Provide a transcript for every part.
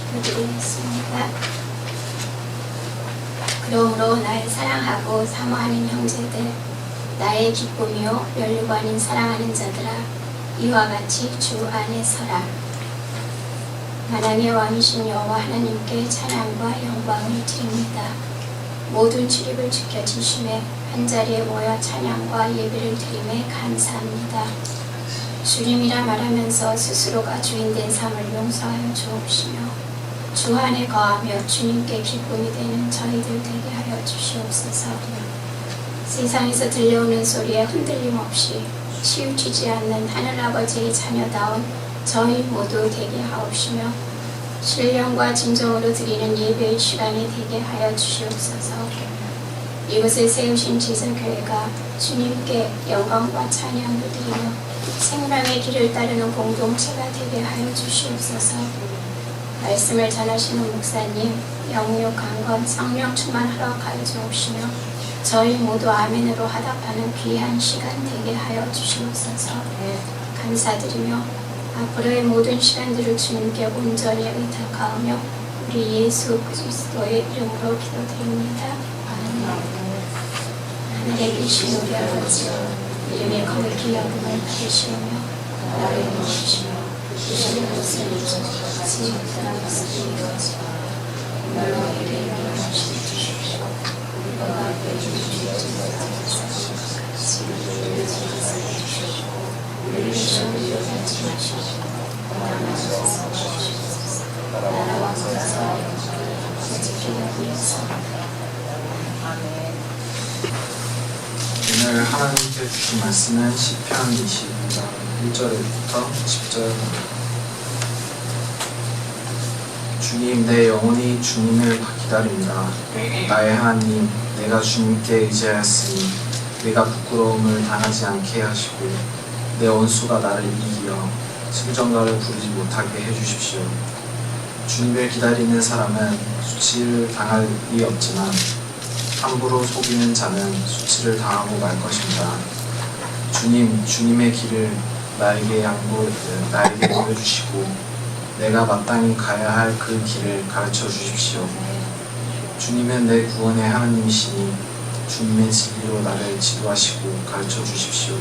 기도드리겠습니다. 그러므로 나를 사랑하고 사모하는 형제들, 나의 기쁨이요 멸류관 아닌 사랑하는 자들아, 이와 같이 주 안에 서라. 만왕의 왕이신 여호와 하나님께 찬양과 영광을 드립니다. 모든 출입을 지켜주심에 한자리에 모여 찬양과 예배를 드림에 감사합니다. 주님이라 말하면서 스스로가 주인된 삶을 용서하여 주옵시며 주 안에 거하며 주님께 기쁨이 되는 저희들 되게 하여 주시옵소서. 세상에서 들려오는 소리에 흔들림 없이 치우치지 않는 하늘아버지의 자녀다운 저희 모두 되게 하옵시며 신령과 진정으로 드리는 예배의 시간이 되게 하여 주시옵소서. 이곳에 세우신 지성교회가 주님께 영광과 찬양을 드리며 생명의 길을 따르는 공동체가 되게 하여 주시옵소서. 말씀을 전하시는 목사님, 영육 강건 성령 충만하러 가여 주옵시며 저희 모두 아멘으로 화답하는 귀한 시간 되게 하여 주시옵소서. 감사드리며 앞으로의 모든 시간들을 주님께 온전히 의탁하오며 우리 예수 그리스도의 이름으로 기도드립니다. 아멘. 하늘에 계신 우리 아버지여, 이름이 거룩히 여김을 받으시오며 나라를 이루시며 주시는 것을 이루시옵소서. 그런 것을 이루어지고 너희를 이루어주시옵소서. 우리가 앞에 주시옵소서. 우리를 시험에 들지 마시고 나라와 권세와 영광이 오늘 하나님께 주신 말씀은 시편 22장 1절부터 10절입니다. 주님, 내 영혼이 주님을 기다립니다. 나의 하나님, 내가 주님께 의지하였으니 내가 부끄러움을 당하지 않게 하시고 내 원수가 나를 이기어 승전가를 부르지 못하게 해주십시오. 주님을 기다리는 사람은 수치를 당할 리 없지만 함부로 속이는 자는 수치를 당하고 말 것입니다. 주님, 주님의 길을 나에게 보여주시고 내가 마땅히 가야 할 그 길을 가르쳐 주십시오. 주님은 내 구원의 하나님이시니 주님의 진리로 나를 지도하시고 가르쳐 주십시오.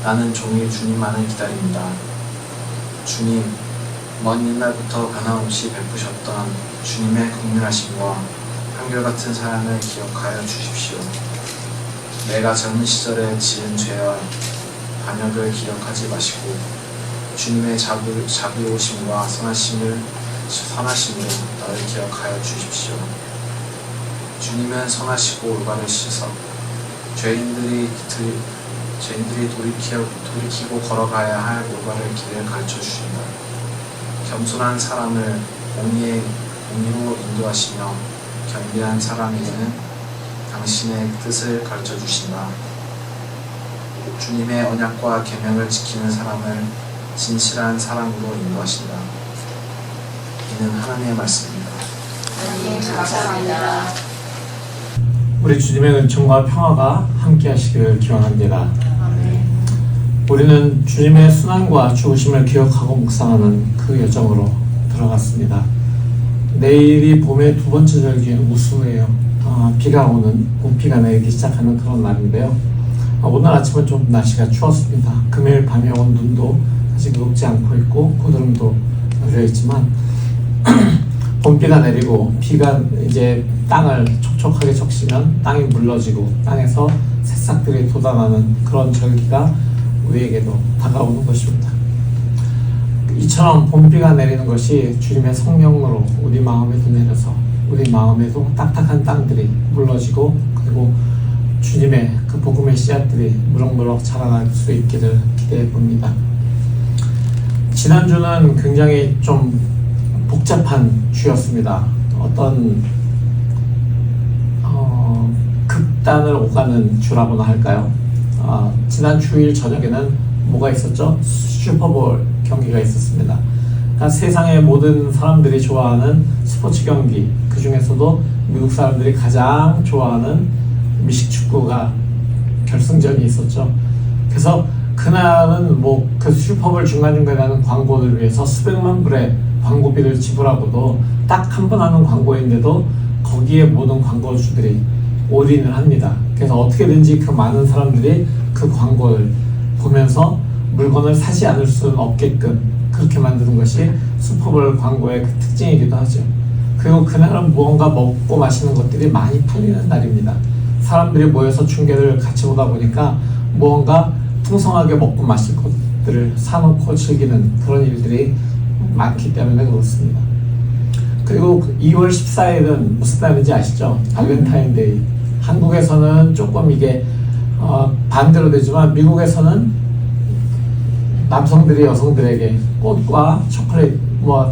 나는 종일 주님만을 기다립니다. 주님, 먼 옛날부터 변함없이 베푸셨던 주님의 긍휼하심과 한결같은 사랑을 기억하여 주십시오. 내가 젊은 시절에 지은 죄와 반역을 기억하지 마시고 주님의 자비로우심과 선하심으로 나를 기억하여 주십시오. 주님은 선하시고 올바를 씻어 죄인들이 돌이키고 걸어가야 할 올바른 길을 가르쳐 주신다. 겸손한 사람을 공의로 인도하시며 겸비한 사람에게는 당신의 뜻을 가르쳐 주신다. 주님의 언약과 계명을 지키는 사람을 진실한 사랑으로 인도하신다. 이는 하나님의 말씀입니다. 하나님 감사합니다. 우리 주님의 은총과 평화가 함께 하시기를 기원합니다. 우리는 주님의 순환과 죽으심을 기억하고 묵상하는 그 여정으로 들어갔습니다. 내일이 봄의 두 번째 절기인 우수예요. 비가 오는 봄비가 내리기 시작하는 그런 날인데요. 오늘 아침은 좀 날씨가 추웠습니다. 금요일 밤에 온 눈도 아직 녹지 않고 있고 고드름도 열려 있지만 봄비가 내리고 비가 이제 땅을 촉촉하게 적시면 땅이 물러지고 땅에서 새싹들이 돋아나는 그런 절기가 우리에게도 다가오는 것입니다. 이처럼 봄비가 내리는 것이 주님의 성령으로 우리 마음에도 내려서 우리 마음에도 딱딱한 땅들이 물러지고 그리고 주님의 그 복음의 씨앗들이 무럭무럭 자라날 수 있기를 기대해 봅니다. 지난주는 굉장히 좀 복잡한 주였습니다. 어떤 극단을 오가는 주라고나 할까요? 지난 주일 저녁에는 뭐가 있었죠? 슈퍼볼 경기가 있었습니다. 그러니까 세상의 모든 사람들이 좋아하는 스포츠 경기, 그 중에서도 미국 사람들이 가장 좋아하는 미식축구가 결승전이 있었죠. 그래서 그날은 뭐 그 슈퍼볼 중간중간에 하는 광고를 위해서 수백만 불의 광고비를 지불하고도 딱 한 번 하는 광고인데도 거기에 모든 광고주들이 올인을 합니다. 그래서 어떻게든지 그 많은 사람들이 그 광고를 보면서 물건을 사지 않을 수는 없게끔 그렇게 만드는 것이 슈퍼볼 광고의 그 특징이기도 하죠. 그리고 그날은 무언가 먹고 마시는 것들이 많이 팔리는 날입니다. 사람들이 모여서 중계를 같이 보다 보니까 무언가 풍성하게 먹고 마실 것들을 사놓고 즐기는 그런 일들이 많기 때문에 그렇습니다. 그리고 2월 14일은 무슨 날인지 아시죠? 발렌타인데이. 한국에서는 조금 이게 반대로 되지만 미국에서는 남성들이 여성들에게 꽃과 초콜릿,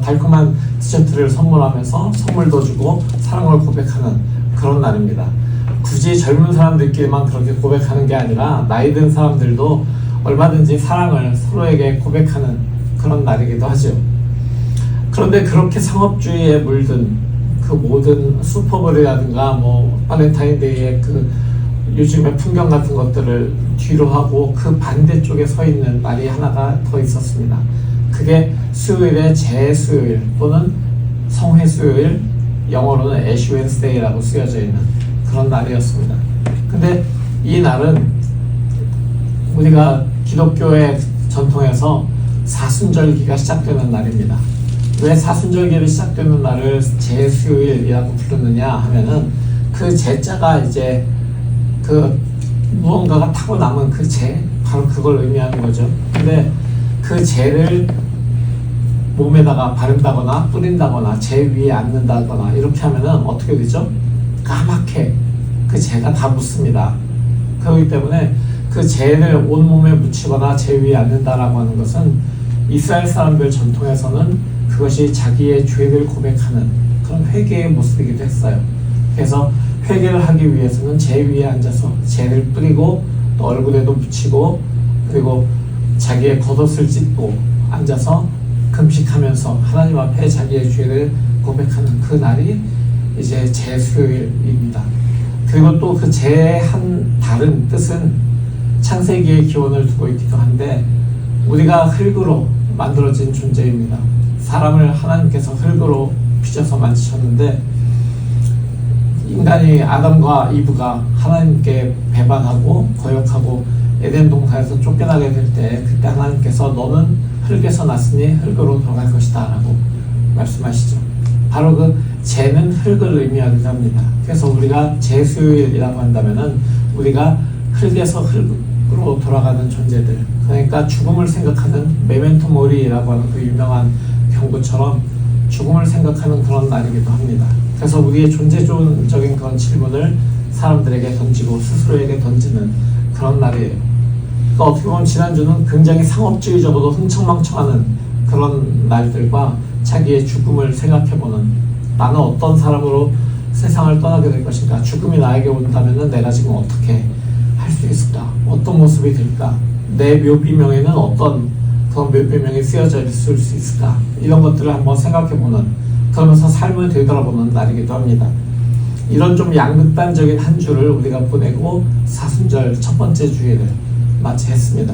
달콤한 디저트를 선물하면서 선물도 주고 사랑을 고백하는 그런 날입니다. 굳이 젊은 사람들끼리만 그렇게 고백하는 게 아니라 나이 든 사람들도 얼마든지 사랑을 서로에게 고백하는 그런 날이기도 하죠. 그런데 그렇게 상업주의에 물든 그 모든 슈퍼볼이라든가 발렌타인데이의 그 요즘의 풍경 같은 것들을 뒤로 하고 그 반대쪽에 서 있는 날이 하나가 더 있었습니다. 그게 수요일의 재수요일 또는 성회수요일, 영어로는 애쉬 웬스데이라고 쓰여져 있는 그런 날이었습니다. 근데 이 날은 우리가 기독교의 전통에서 사순절기가 시작되는 날입니다. 왜 사순절기를 시작되는 날을 재수요일이라고 부르느냐 하면은 그 재자가 이제 그 무언가가 타고 남은 그 재, 바로 그걸 의미하는 거죠. 근데 그 재를 몸에다가 바른다거나 뿌린다거나 재 위에 앉는다거나 이렇게 하면은 어떻게 되죠? 까맣게 그 재가 다 묻습니다. 그렇기 때문에 그 재를 온몸에 묻히거나 재 위에 앉는다라고 하는 것은 이스라엘 사람들 전통에서는 그것이 자기의 죄를 고백하는 그런 회개의 모습이기도 했어요. 그래서 회개를 하기 위해서는 재 위에 앉아서 재를 뿌리고 또 얼굴에도 묻히고 그리고 자기의 겉옷을 찢고 앉아서 금식하면서 하나님 앞에 자기의 죄를 고백하는 그 날이 이제 재수요일입니다. 그리고 또 그 재의 한 다른 뜻은 창세기의 기원을 두고 있기도 한데 우리가 흙으로 만들어진 존재입니다. 사람을 하나님께서 흙으로 빚어서 만드셨는데 인간이 아담과 이브가 하나님께 배반하고 거역하고 에덴 동산에서 쫓겨나게 될 때 그때 하나님께서 너는 흙에서 났으니 흙으로 돌아갈 것이다 라고 말씀하시죠. 바로 그 재는 흙을 의미하기도 합니다. 그래서 우리가 재수요일이라고 한다면은 우리가 흙에서 흙으로 돌아가는 존재들, 그러니까 죽음을 생각하는 메멘토 모리라고 하는 그 유명한 경고처럼 죽음을 생각하는 그런 날이기도 합니다. 그래서 우리의 존재적인 그런 질문을 사람들에게 던지고 스스로에게 던지는 그런 날이에요. 그러니까 어떻게 보면 지난주는 굉장히 상업주의적으로 흥청망청하는 그런 날들과 자기의 죽음을 생각해보는, 나는 어떤 사람으로 세상을 떠나게 될 것인가, 죽음이 나에게 온다면 내가 지금 어떻게 할 수 있을까, 어떤 모습이 될까, 내 묘비명에는 어떤 그런 묘비명이 쓰여져 있을 수 있을까, 이런 것들을 한번 생각해보는, 그러면서 삶을 되돌아보는 날이기도 합니다. 이런 좀 양극단적인 한 주를 우리가 보내고 사순절 첫 번째 주일을 맞이했습니다.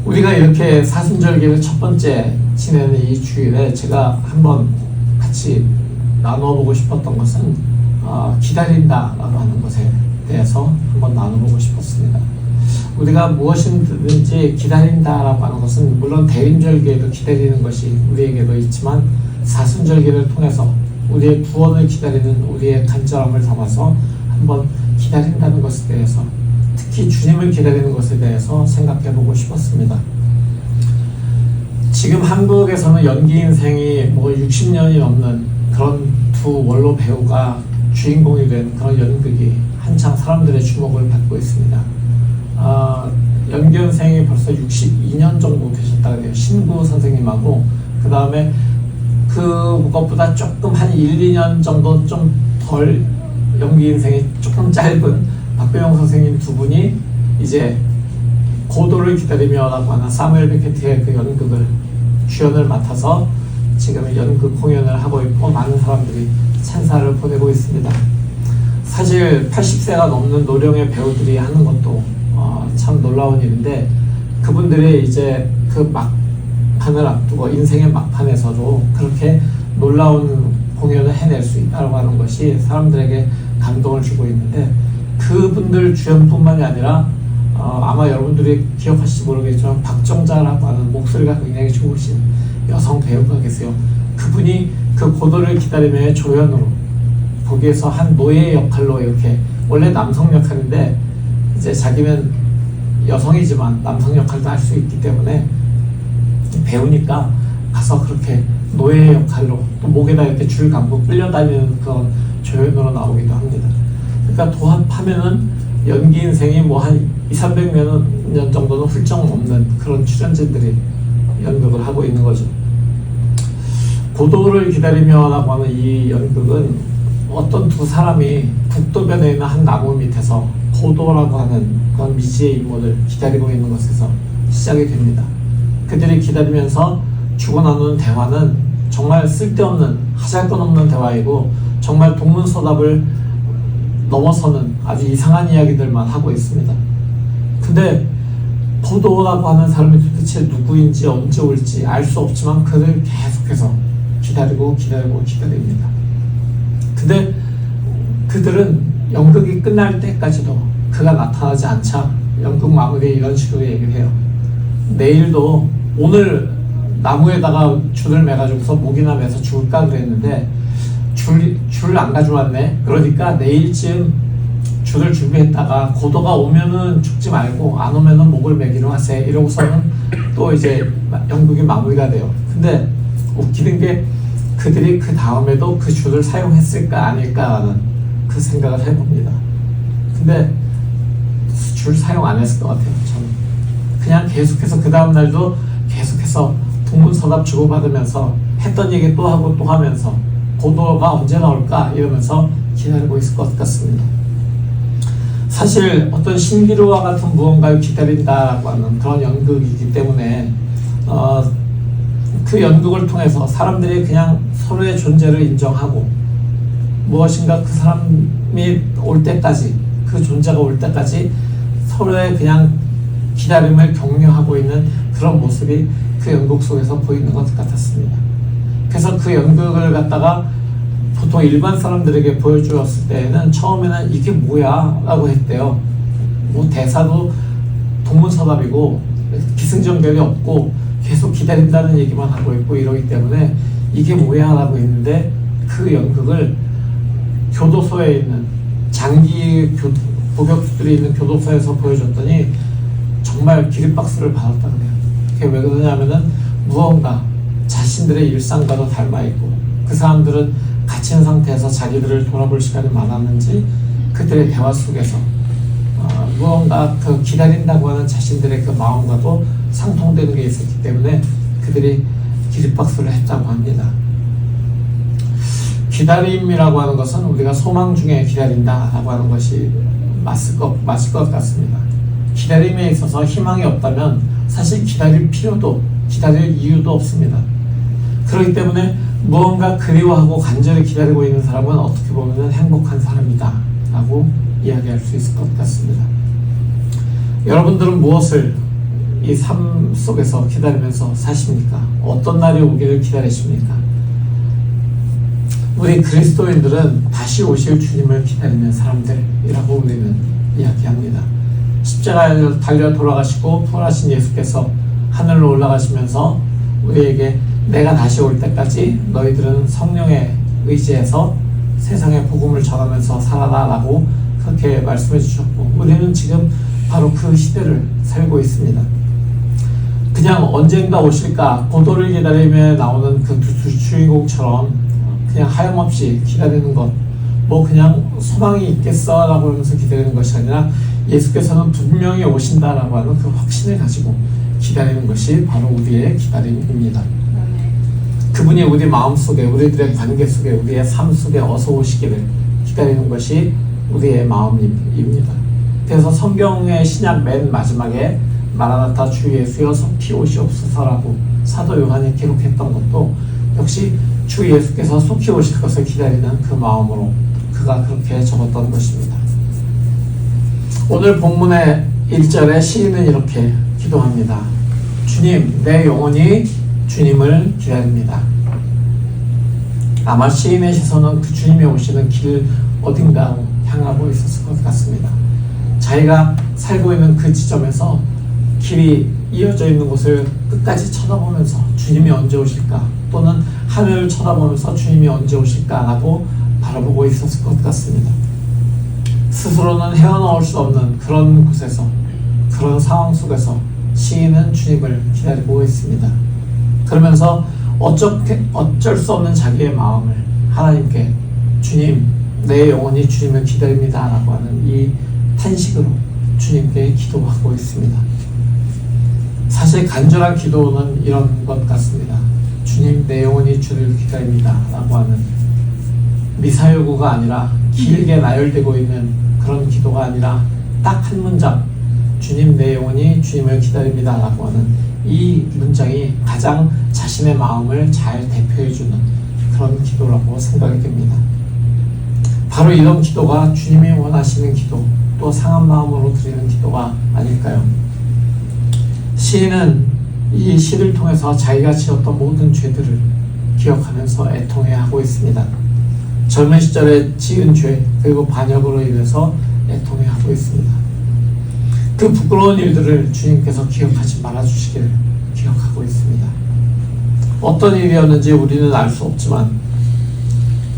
우리가 이렇게 사순절기를 첫 번째 지내는 이 주일에 제가 한번 같이 나눠보고 싶었던 것은 기다린다라고 하는 것에 대해서 한번 나눠보고 싶었습니다. 우리가 무엇이든지 기다린다라고 하는 것은 물론 대림절기에도 기다리는 것이 우리에게도 있지만 사순절기를 통해서 우리의 구원을 기다리는 우리의 간절함을 담아서 한번 기다린다는 것에 대해서, 특히 주님을 기다리는 것에 대해서 생각해보고 싶었습니다. 지금 한국에서는 연기 인생이 60년이 넘는 그런 두 원로 배우가 주인공이 된 그런 연극이 한창 사람들의 주목을 받고 있습니다. 연기연생이 벌써 62년 정도 되셨다 그래요. 신구 선생님하고 그 다음에 그것보다 조금 한 1-2년 정도 좀 덜 연기 인생이 조금 짧은 박병영 선생님 두 분이 이제 고도를 기다리며라고 하는 사무엘 베케트의 그 연극을 주연을 맡아서 지금 연극 공연을 하고 있고 많은 사람들이 찬사를 보내고 있습니다. 사실 80세가 넘는 노령의 배우들이 하는 것도 참 놀라운 일인데 그분들이 이제 그 막판을 앞두고 인생의 막판에서도 그렇게 놀라운 공연을 해낼 수 있다고 하는 것이 사람들에게 감동을 주고 있는데, 그분들 주연뿐만이 아니라 아마 여러분들이 기억하실지 모르겠지만 박정자라고 하는 목소리가 굉장히 좋으신 여성 배우가 계세요. 그분이 그 고도를 기다리며의 조연으로 거기에서 한 노예 역할로, 이렇게 원래 남성 역할인데 이제 자기는 여성이지만 남성 역할도 할 수 있기 때문에 배우니까 가서 그렇게 노예 역할로 또 목에다 이렇게 줄 감고 끌려다니는 그런 조연으로 나오기도 합니다. 그러니까 도합하면은 연기 인생이 뭐 한 200~300년 정도는 훌쩍 넘는 그런 출연진들이 연극을 하고 있는 거죠. 고도를 기다리며라고 하는 이 연극은 어떤 두 사람이 북도변에 있는 한 나무 밑에서 고도라고 하는 그런 미지의 인물을 기다리고 있는 것에서 시작이 됩니다. 그들이 기다리면서 주고 나누는 대화는 정말 쓸데없는 하잘것없는 대화이고, 정말 동문서답을 넘어서는 아주 이상한 이야기들만 하고 있습니다. 근데 고도라고 하는 사람이 도대체 누구인지 언제 올지 알 수 없지만 그를 계속해서 기다립니다. 근데 그들은 연극이 끝날 때까지도 그가 나타나지 않자 연극 마무리에 이런 식으로 얘기를 해요. 내일도, 오늘 나무에다가 줄을 매가지고서 목이나 매서 죽을까 그랬는데 줄 안 가져왔네. 그러니까 내일쯤 줄을 준비했다가 고도가 오면은 죽지 말고 안 오면은 목을 매기로 하세요. 이러고서는 또 이제 연극이 마무리가 돼요. 근데 웃기는 게 그들이 그 다음에도 그 줄을 사용했을까 아닐까라는 그 생각을 해봅니다. 근데 줄 사용 안 했을 것 같아요. 저는 그냥 계속해서 그 다음날도 계속해서 동문서답 주고받으면서 했던 얘기 또 하고 또 하면서 고도가 언제 나올까 이러면서 기다리고 있을 것 같습니다. 사실 어떤 신비로와 같은 무언가를 기다린다라고 하는 그런 연극이기 때문에 그 연극을 통해서 사람들이 그냥 서로의 존재를 인정하고 무엇인가 그 사람이 올 때까지, 그 존재가 올 때까지 서로의 그냥 기다림을 격려하고 있는 그런 모습이 그 연극 속에서 보이는 것 같았습니다. 그래서 그 연극을 갖다가 보통 일반 사람들에게 보여주었을 때는 처음에는 이게 뭐야? 라고 했대요. 뭐 대사도 동문서답이고 기승전결이 없고 계속 기다린다는 얘기만 하고 있고 이러기 때문에 이게 뭐야? 라고 했는데, 그 연극을 교도소에 있는 장기 복역들이 있는 교도소에서 보여줬더니 정말 기립박수를 받았다 그래요. 그게 왜 그러냐면은 무언가 자신들의 일상과도 닮아있고, 그 사람들은 갇힌 상태에서 자기들을 돌아볼 시간이 많았는지 그들의 대화 속에서 무언가 그 기다린다고 하는 자신들의 그 마음과도 상통되는 게 있었기 때문에 그들이 기립박수를 했다고 합니다. 기다림이라고 하는 것은 우리가 소망 중에 기다린다라고 하는 것이 맞을 것 같습니다. 기다림에 있어서 희망이 없다면 사실 기다릴 이유도 없습니다. 그렇기 때문에 무언가 그리워하고 간절히 기다리고 있는 사람은 어떻게 보면 행복한 사람이다 라고 이야기할 수 있을 것 같습니다. 여러분들은 무엇을 이 삶 속에서 기다리면서 사십니까? 어떤 날이 오기를 기다리십니까? 우리 그리스도인들은 다시 오실 주님을 기다리는 사람들이라고 우리는 이야기합니다. 십자가에 달려 돌아가시고 부활하신 예수께서 하늘로 올라가시면서 우리에게 내가 다시 올 때까지 너희들은 성령에 의지해서 세상의 복음을 전하면서 살아라 라고 그렇게 말씀해 주셨고, 우리는 지금 바로 그 시대를 살고 있습니다. 그냥 언젠가 오실까 고도를 기다리며 나오는 그 두 주인공처럼 그냥 하염없이 기다리는 것, 뭐 그냥 소망이 있겠어 라고 하면서 기다리는 것이 아니라 예수께서는 분명히 오신다라고 하는 그 확신을 가지고 기다리는 것이 바로 우리의 기다림입니다. 그분이 우리 마음속에, 우리들의 관계 속에, 우리의 삶 속에 어서 오시기를 기다리는 것이 우리의 마음입니다. 그래서 성경의 신약 맨 마지막에 마라나타 주 예수여 속히 오시옵소서라고 사도 요한이 기록했던 것도 역시 주 예수께서 속히 오실 것을 기다리는 그 마음으로 그가 그렇게 적었던 것입니다. 오늘 본문의 1절에 시인은 이렇게 기도합니다. 주님, 내 영혼이 주님을 기다립니다. 아마 시인의 시선은 그 주님이 오시는 길 어딘가로 향하고 있었을 것 같습니다. 자기가 살고 있는 그 지점에서 길이 이어져 있는 곳을 끝까지 쳐다보면서 주님이 언제 오실까, 또는 하늘을 쳐다보면서 주님이 언제 오실까라고 바라보고 있었을 것 같습니다. 스스로는 헤어나올 수 없는 그런 곳에서, 그런 상황 속에서 시인은 주님을 기다리고 있습니다. 그러면서 어쩔 수 없는 자기의 마음을 하나님께, 주님, 내 영혼이 주님을 기다립니다 라고 하는 이 탄식으로 주님께 기도하고 있습니다. 사실 간절한 기도는 이런 것 같습니다. 주님, 내 영혼이 주를 기다립니다 라고 하는 미사여구가 아니라 길게 나열되고 있는 그런 기도가 아니라 딱 한 문장, 주님, 내 영혼이 주님을 기다립니다 라고 하는 이 문장이 가장 자신의 마음을 잘 대표해주는 그런 기도라고 생각이 됩니다. 바로 이런 기도가 주님이 원하시는 기도, 또 상한 마음으로 드리는 기도가 아닐까요? 시인은 이 시를 통해서 자기가 지었던 모든 죄들을 기억하면서 애통해하고 있습니다. 젊은 시절에 지은 죄, 그리고 반역으로 인해서 애통해하고 있습니다. 그 부끄러운 일들을 주님께서 기억하지 말아주시기를 기억하고 있습니다. 어떤 일이었는지 우리는 알 수 없지만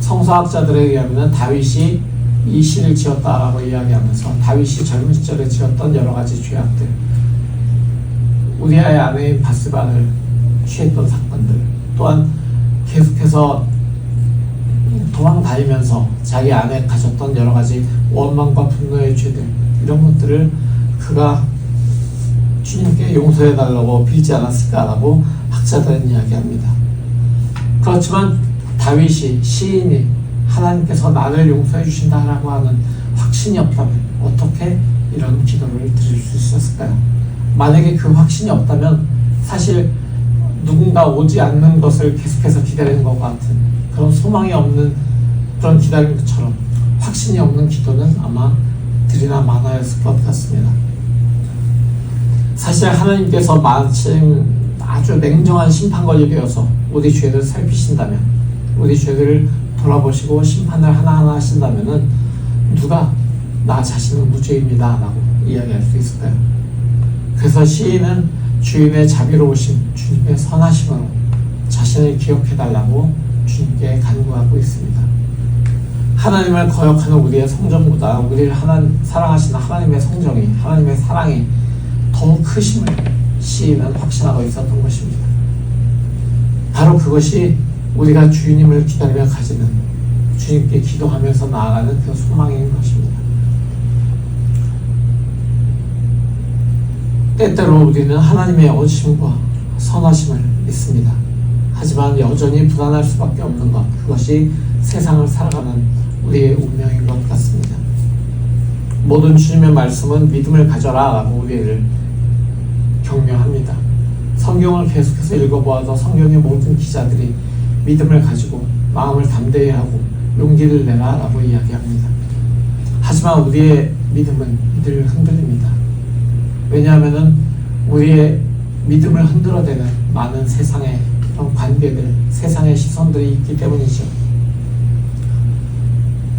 성서학자들에 의하면 다윗이 이 시를 지었다라고 이야기하면서 다윗이 젊은 시절에 지었던 여러 가지 죄악들, 우리아의 아내인 바스바를 취했던 사건들, 또한 계속해서 도망다니면서 자기 안에 가졌던 여러 가지 원망과 분노의 죄들, 이런 것들을 그가 주님께 용서해달라고 빌지 않았을까라고 학자들은 이야기합니다. 그렇지만 다윗이, 시인이 하나님께서 나를 용서해 주신다라고 하는 확신이 없다면 어떻게 이런 기도를 드릴 수 있었을까요? 만약에 그 확신이 없다면 사실 누군가 오지 않는 것을 계속해서 기다리는 것 같은 그런 소망이 없는 그런 기다린 것처럼 확신이 없는 기도는 아마 드리나 마나였을 것 같습니다. 사실 하나님께서 마침 아주 냉정한 심판관이 되어서 우리 죄를 살피신다면, 우리 죄를 돌아보시고 심판을 하나하나 하신다면은 누가 나 자신은 무죄입니다 라고 이야기할 수 있을까요? 그래서 시인은 주인의 자비로우심, 주님의 선하심으로 자신을 기억해달라고 주님께 간구하고 있습니다. 하나님을 거역하는 우리의 성정보다 우리를 사랑하시는 하나님의 성정이, 하나님의 사랑이 더욱 크심을 시인은 확신하고 있었던 것입니다. 바로 그것이 우리가 주님을 기다리며 가지는, 주님께 기도하면서 나아가는 그 소망인 것입니다. 때때로 우리는 하나님의 오심과 선하심을 믿습니다. 하지만 여전히 불안할 수밖에 없는 것, 그것이 세상을 살아가는 우리의 운명인 것 같습니다. 모든 주님의 말씀은 믿음을 가져라 라고 우리를 격려합니다. 성경을 계속해서 읽어보아도 성경의 모든 기자들이 믿음을 가지고 마음을 담대히 하고 용기를 내라 라고 이야기합니다. 하지만 우리의 믿음은 늘 흔들립니다. 왜냐하면 우리의 믿음을 흔들어대는 많은 세상의 그런 관계들, 세상의 시선들이 있기 때문이죠.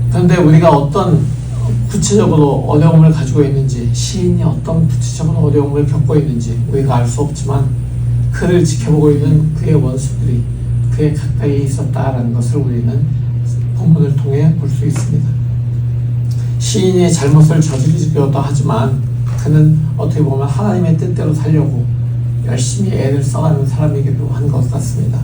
그런데 우리가 어떤 구체적으로 어려움을 가지고 있는지, 시인이 어떤 구체적으로 어려움을 겪고 있는지 우리가 알 수 없지만 그를 지켜보고 있는 그의 원수들이 그에 가까이 있었다라는 것을 우리는 본문을 통해 볼 수 있습니다. 시인이 잘못을 저지르기도 하지만 그는 어떻게 보면 하나님의 뜻대로 살려고 열심히 애를 써가는 사람이기도 한 것 같습니다.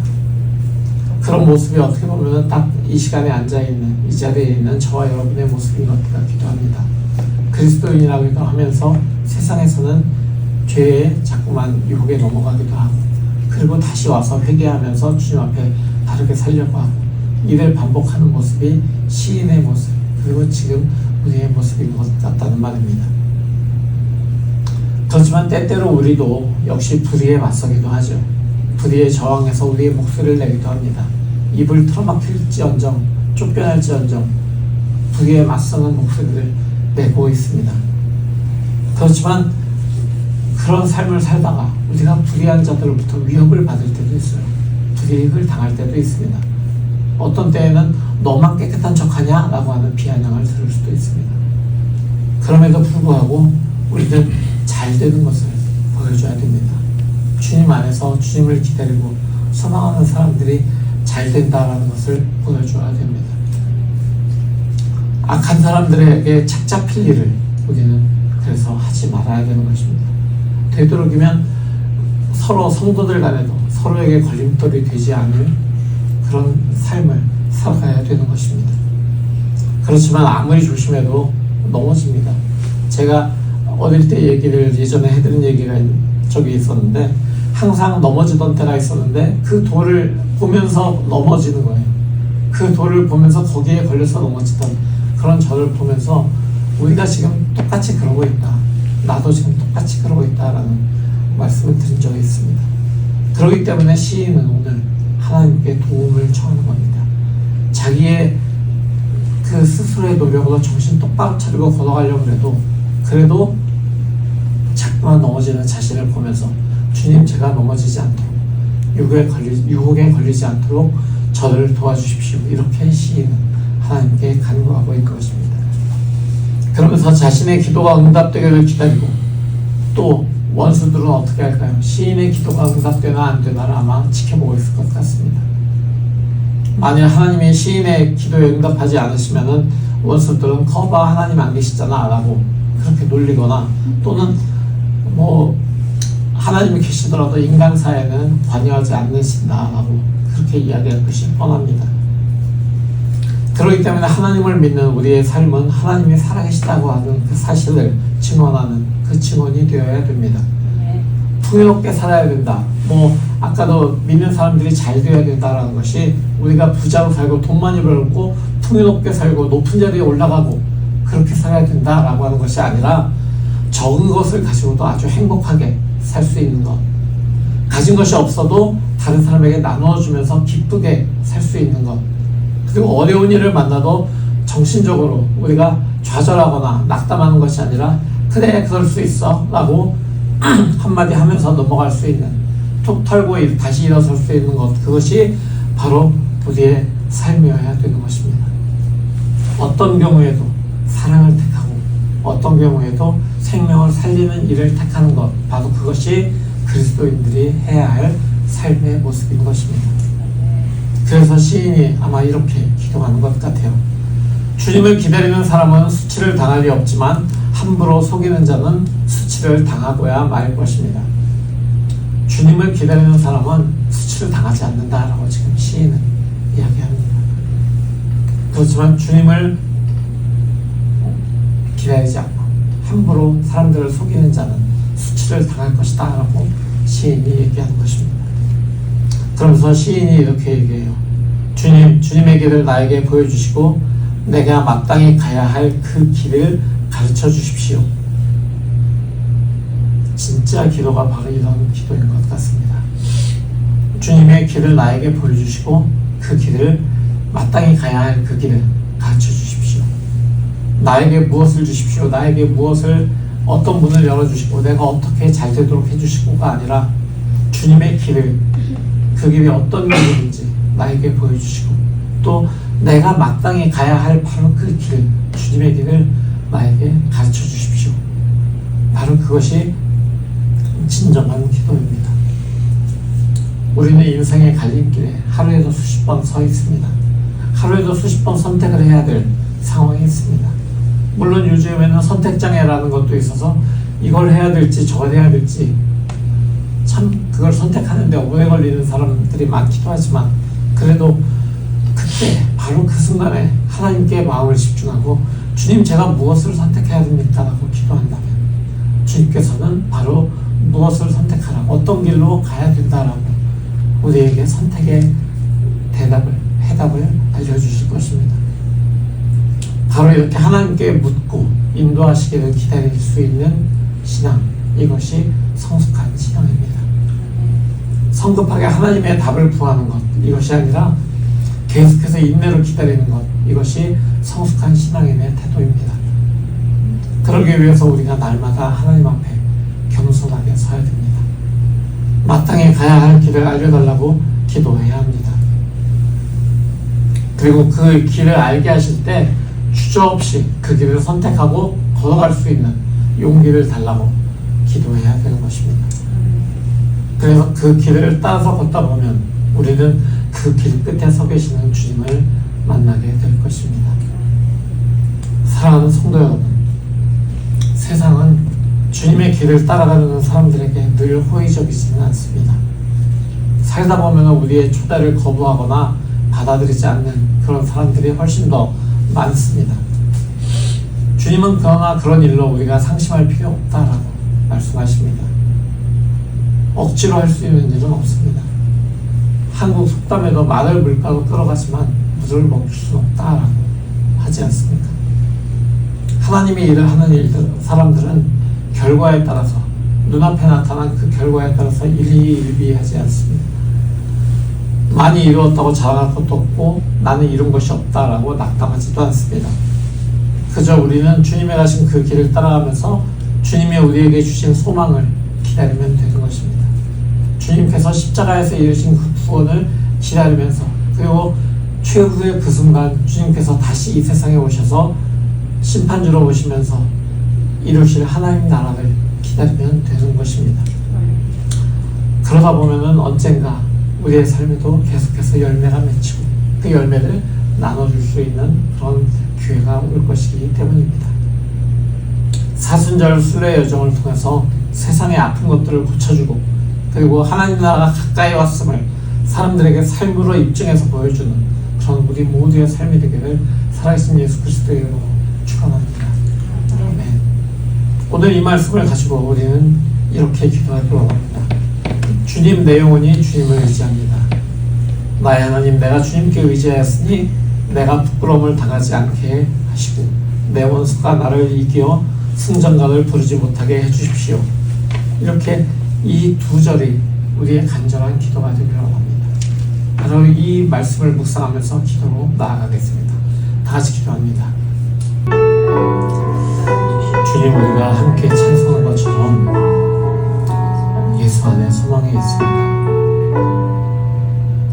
그런 모습이 어떻게 보면 딱 이 시간에 앉아있는, 이 자리에 있는 저와 여러분의 모습인 것 같기도 합니다. 그리스도인이라고 하면서 세상에서는 죄에 자꾸만 유혹에 넘어가기도 하고, 그리고 다시 와서 회개하면서 주님 앞에 다르게 살려고 하고, 이를 반복하는 모습이 시인의 모습, 그리고 지금 우리의 모습인 것 같다는 말입니다. 그렇지만 때때로 우리도 역시 불의에 맞서기도 하죠. 불의에 저항해서 우리의 목소리를 내기도 합니다. 입을 틀어막힐지언정, 쫓겨날지언정 불의에 맞서는 목소리를 내고 있습니다. 그렇지만 그런 삶을 살다가 우리가 불의한 자들로부터 위협을 받을 때도 있어요. 불이익을 당할 때도 있습니다. 어떤 때에는 너만 깨끗한 척하냐? 라고 하는 비아냥을 들을 수도 있습니다. 그럼에도 불구하고 우리는 잘 되는 것을 보여줘야 됩니다. 주님 안에서 주님을 기다리고 소망하는 사람들이 잘 된다라는 것을 보여줘야 됩니다. 악한 사람들에게 착 잡힐 일을 우리는 그래서 하지 말아야 되는 것입니다. 되도록이면 서로 성도들 간에도 서로에게 걸림돌이 되지 않을 그런 삶을 살아가야 되는 것입니다. 그렇지만 아무리 조심해도 넘어집니다. 제가 어릴 때 얘기를 예전에 해드린 얘기가 적이 있었는데 항상 넘어지던 때가 있었는데 그 돌을 보면서 넘어지는 거예요. 그 돌을 보면서 거기에 걸려서 넘어지던 그런 저를 보면서 우리가 지금 똑같이 그러고 있다. 나도 지금 똑같이 그러고 있다라는 말씀을 드린 적이 있습니다. 그렇기 때문에 시인은 오늘 하나님께 도움을 청하는 겁니다. 자기의 그 스스로의 노력으로 정신 똑바로 차리고 걸어가려고 해도 그래도 자꾸만 넘어지는 자신을 보면서 주님, 제가 넘어지지 않도록 유혹에 걸리지 않도록 저를 도와주십시오. 이렇게 시인은 하나님께 간구하고 있는 것입니다. 그러면서 자신의 기도가 응답되기를 기다리고 또 원수들은 어떻게 할까요? 시인의 기도가 응답되나 안 되나를 아마 지켜보고 있을 것 같습니다. 만일 하나님이 시인의 기도에 응답하지 않으시면은 원수들은 거봐 하나님 안 계시잖아 라고 그렇게 놀리거나 또는 뭐 하나님이 계시더라도 인간 사회는 관여하지 않으신다 라고 그렇게 이야기할 것이 뻔합니다. 그렇기 때문에 하나님을 믿는 우리의 삶은 하나님이 살아계시다고 하는 그 사실을 증언하는 그 증언이 되어야 됩니다. 풍요롭게 살아야 된다. 뭐 아까도 믿는 사람들이 잘 되어야 된다라는 것이 우리가 부자로 살고 돈 많이 벌고 풍요롭게 살고 높은 자리에 올라가고 그렇게 살아야 된다라고 하는 것이 아니라 적은 것을 가지고도 아주 행복하게 살 수 있는 것, 가진 것이 없어도 다른 사람에게 나누어주면서 기쁘게 살 수 있는 것, 그리고 어려운 일을 만나도 정신적으로 우리가 좌절하거나 낙담하는 것이 아니라 그래 그럴 수 있어 라고 한마디 하면서 넘어갈 수 있는, 툭 털고 다시 일어설 수 있는 것, 그것이 바로 우리의 삶이어야 되는 것입니다. 어떤 경우에도 사랑을 택하고 어떤 경우에도 생명을 살리는 일을 택하는 것, 바로 그것이 그리스도인들이 해야 할 삶의 모습인 것입니다. 그래서 시인이 아마 이렇게 기도하는 것 같아요. 주님을 기다리는 사람은 수치를 당할 리 없지만 함부로 속이는 자는 수치를 당하고야 말 것입니다. 주님을 기다리는 사람은 수치를 당하지 않는다라고 지금 시인은 이야기합니다. 그렇지만 주님을 기다리지 않고 함부로 사람들을 속이는 자는 수치를 당할 것이다 라고 시인이 얘기하는 것입니다. 그러면서 시인이 이렇게 얘기해요. 주님, 주님의 길을 나에게 보여주시고 내가 마땅히 가야 할 그 길을 가르쳐 주십시오. 진짜 기도가 바로 이런 기도인 것 같습니다. 주님의 길을 나에게 보여주시고 그 길을 마땅히 가야 할 그 길을 가르쳐 주십시오. 나에게 무엇을 주십시오. 나에게 무엇을 어떤 문을 열어주시고 내가 어떻게 잘 되도록 해주시고가 아니라 주님의 길을, 그 길이 어떤 길인지 나에게 보여주시고 또 내가 마땅히 가야 할 바로 그 길, 주님의 길을 나에게 가르쳐 주십시오. 바로 그것이 진정한 기도입니다. 우리는 인생의 갈림길에 하루에도 수십 번 서 있습니다. 하루에도 수십 번 선택을 해야 될 상황이 있습니다. 물론 요즘에는 선택장애라는 것도 있어서 이걸 해야 될지 저걸 해야 될지 참 그걸 선택하는데 오래 걸리는 사람들이 많기도 하지만 그래도 그때 바로 그 순간에 하나님께 마음을 집중하고 주님, 제가 무엇을 선택해야 됩니까? 라고 기도한다면 주님께서는 바로 무엇을 선택하라, 어떤 길로 가야 된다라고 우리에게 선택의 해답을 알려주실 것입니다. 바로 이렇게 하나님께 묻고 인도하시기를 기다릴 수 있는 신앙, 이것이 성숙한 신앙입니다. 성급하게 하나님의 답을 구하는 것, 이것이 아니라 계속해서 인내로 기다리는 것, 이것이 성숙한 신앙인의 태도입니다. 그러기 위해서 우리가 날마다 하나님 앞에 겸손하게 서야 됩니다. 마땅히 가야 할 길을 알려달라고 기도해야 합니다. 그리고 그 길을 알게 하실 때 주저없이 그 길을 선택하고 걸어갈 수 있는 용기를 달라고 기도해야 되는 것입니다. 그래서 그 길을 따라서 걷다 보면 우리는 그 길 끝에 서 계시는 주님을 만나게 될 것입니다. 사랑하는 성도 여러분, 세상은 주님의 길을 따라가려는 사람들에게 늘 호의적이지는 않습니다. 살다 보면 우리의 초대를 거부하거나 받아들이지 않는 그런 사람들이 훨씬 더 많습니다. 주님은 그러나 그런 일로 우리가 상심할 필요 없다라고 말씀하십니다. 억지로 할 수 있는 일은 없습니다. 한국 속담에도 말을 물가로 끌어가지만 물을 먹을 수는 없다라고 하지 않습니까? 하나님이 일을 하는 사람들은 결과에 따라서, 눈앞에 나타난 그 결과에 따라서 일희일비하지 않습니다. 많이 이루었다고 자랑할 것도 없고 나는 이룬 것이 없다라고 낙담하지도 않습니다. 그저 우리는 주님의 가신 그 길을 따라가면서 주님이 우리에게 주신 소망을 기다리면 되는 것입니다. 주님께서 십자가에서 이루신 그 구원을 기다리면서, 그리고 최후의 그 순간 주님께서 다시 이 세상에 오셔서 심판주로 오시면서 이루실 하나님 나라를 기다리면 되는 것입니다. 그러다 보면은 언젠가 우리의 삶에도 계속해서 열매가 맺히고 그 열매를 나눠줄 수 있는 그런 기회가 올 것이기 때문입니다. 사순절 순례 여정을 통해서 세상의 아픈 것들을 고쳐주고, 그리고 하나님 나라가 가까이 왔음을 사람들에게 삶으로 입증해서 보여주는 그런 우리 모두의 삶이 되기를 살아계신 예수 그리스도의 이름으로 축원합니다. 아멘. 오늘 이 말씀을 가지고 우리는 이렇게 기도하기로 합니다. 주님, 내 영혼이 주님을 의지합니다. 나의 하나님, 내가 주님께 의지하였으니 내가 부끄러움을 당하지 않게 하시고 내 원수가 나를 이겨 승전각을 부르지 못하게 해주십시오. 이렇게 이 두 절이 우리의 간절한 기도가 되기를 원합니다. 바로 이 말씀을 묵상하면서 기도로 나아가겠습니다. 다 같이 기도합니다. 주님, 우리가 함께 찬송한 것처럼 예수 안에 소망이 있습니다.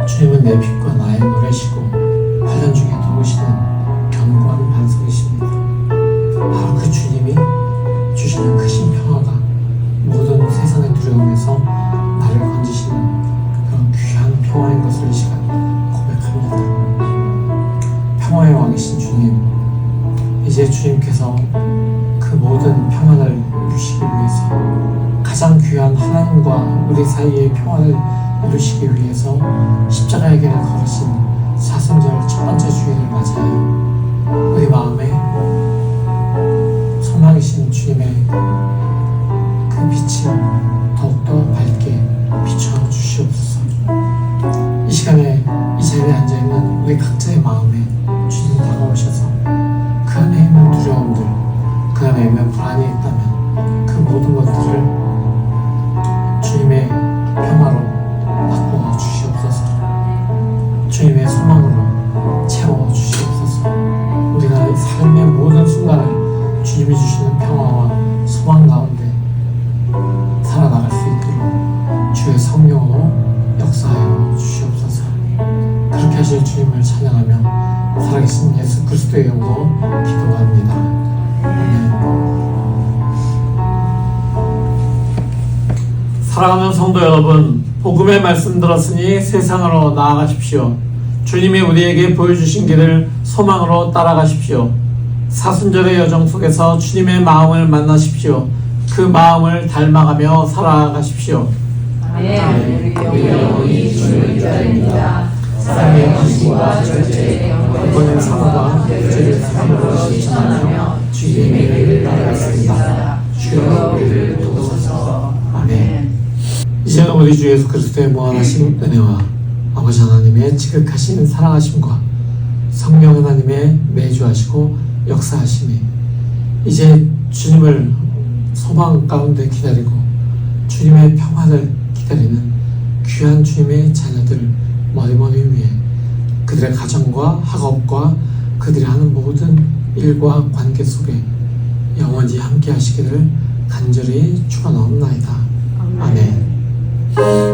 주님은 내 빛과 나의 노래시고 환난 중에 도우시는 견고한 반석이십니다. 바로 그 주님이 주시는 크신 평화가 모든 세상의 두려움에서 나를 건지시는 그런 귀한 평화인 것을 이 시간 고백합니다. 평화의 왕이신 주님, 이제 주님께서 그 모든 평안을 이루시기 위해서, 가장 귀한 하나님과 우리 사이의 평안을 이루시기 위해서 십자가의 길을 걸으신 사순절 첫 번째 주일을 맞이하여 우리 마음에 소망이신 주님의 그 빛을 더욱더 밝게 비춰 주시옵소서. 이 시간에 이 자리에 앉아있는 우리 각자의 마음에 주님 다가오셔서 그 안에 있는 두려움들, 그 안에 있는 불안이 있다면 그 모든 것들을 주님의 평화로 바꾸어 주시옵소서. 주님의 소망으로 채워 주시옵소서. 우리가 삶의 모든 순간을 주님이 주시는 평화와 소망 가운데 살아나갈 수 있도록 주의 성령으로 역사하여 주시옵소서. 그렇게 하실 주님을 찬양하며 살아계신 예수 그리스도의 이름으로 기도합니다. 아멘. 사랑하는 성도 여러분, 복음의 말씀 들었으니 세상으로 나아가십시오. 주님이 우리에게 보여주신 길을 소망으로 따라가십시오. 사순절의 여정 속에서 주님의 마음을 만나십시오. 그 마음을 닮아가며 살아가십시오. 아멘. 우리 영혼이 주를 의지합니다. 사랑의 관심과 절제의 영광의 사랑과 죄를 삶으로 실천하며 주님의 길을 따라가겠습니다. 주여 우리를 도우소서. 아멘. 이제는 우리 주 예수 그리스도의 무한하신 은혜와 아버지 하나님의 지극하신 사랑하심과 성령 하나님의 내주하시고 역사하심이 이제 주님을 소망 가운데 기다리고 주님의 평화를 기다리는 귀한 주님의 자녀들 머리머리 위에, 그들의 가정과 학업과 그들이 하는 모든 일과 관계 속에 영원히 함께 하시기를 간절히 축원하옵나이다. 아멘.